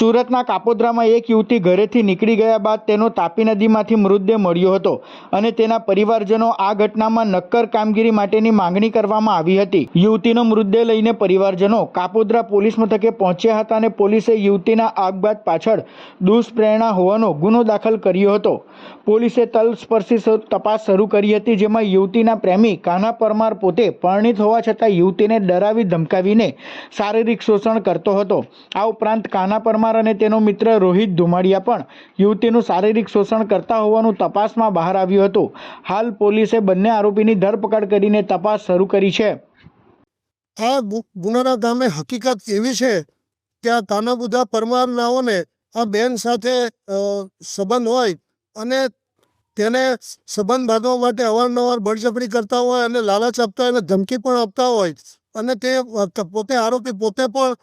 સુરતના કાપોદ્રામાં એક યુવતી ઘરેથી નીકળી ગયા બાદ તેનો તાપી નદીમાંથી મૃતદેહ મળ્યો હતો અને તેના પરિવારજનો આ ઘટનામાં નક્કર કામગીરી માટેની માંગણી કરવામાં આવી હતી। યુવતીનો મૃતદેહ લઈને પરિવારજનો કાપોદ્રા પોલીસ મથકે પહોંચ્યા હતા અને પોલીસે યુવતીના આપઘાત પાછળ દુષ્પ્રેરણા હોવાનો ગુનો દાખલ કર્યો હતો। પોલીસે તલસ્પર્શી તપાસ શરૂ કરી હતી, જેમાં યુવતીના પ્રેમી કાન્હા પરમાર પોતે પરણિત હોવા છતાં યુવતીને ડરાવી ધમકાવીને શારીરિક શોષણ કરતો હતો। આ ઉપરાંત કાન્હા પરમાર અને તેનો મિત્ર રોહિત ધુમાડિયા પણ યુવતીનું શારીરિક શોષણ કરતા હોવાનું તપાસમાં બહાર આવ્યું હતું। હાલ પોલીસે બંને આરોપીની ધરપકડ કરીને તપાસ શરૂ કરી છે। આ ગુનાના ગામે હકીકત એવી છે કે આ કાન્હા પરમાર નાઓને આ બેન સાથે સંબંધ હોય અને તેને સંબંધ બાંધવા માટે અવારનવાર બળજબરી કરતા હોય અને લાલચ આપતા હોય અને ધમકી પણ આપતા હોય અને તે પોતે આરોપી પોતે પણ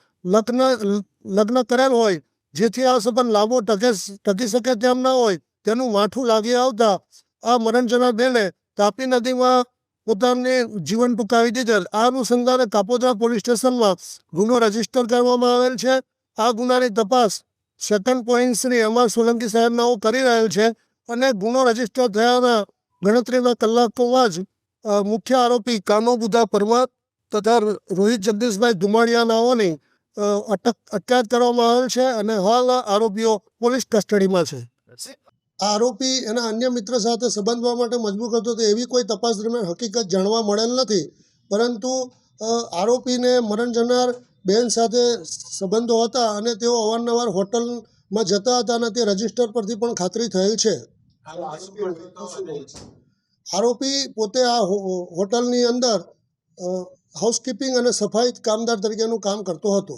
લગ્ન કરેલ હોય, જેથી આ સંબંધ લાંબો ટકી શકે તેમ ના હોય તેનું માઠું લાગી આવતા આ મરણ જનાર બેને તાપી નદીમાં પોતાને જીવન ટૂંકાવી દીધેલ। આ અનુસંધાને કાપોદ્રા પોલીસ સ્ટેશનમાં ગુનો રજીસ્ટર કરવામાં આવેલ છે। આ ગુનાની તપાસ સેકન્ડ પોઈન્ટ શ્રી એમ.આર. સોલંકી સાહેબ નાઓ કરી રહેલ છે અને ગુનો રજીસ્ટર થયાના ગણતરીના કલાકોમાં જ મુખ્ય આરોપી કાન્હા પરમાર તથા રોહિત જગદીશભાઈ ધુમાડિયા નાઓની અટકાયત કરવામાં આવેલ છે અને હાલ આરોપીઓ પોલીસ કસ્ટડીમાં છે। આરોપી એના અન્ય મિત્ર સાથે સંબંધવા માટે મજબૂર કરતો હતો એવી કોઈ તપાસ દરમિયાન હકીકત જાણવા મળેલ નથી, પરંતુ આરોપીને મરણ જનાર બેન સાથે સંબંધો હતા અને તેઓ અવારનવાર હોટલમાં જતા હતા અને તે રજીસ્ટર પરથી પણ ખાતરી થયેલ છે। આરોપી પોતે આ હોટલની અંદર હાઉસકીપિંગ અને સફાઈ કામદાર તરીકેનું કામ કરતો હતો।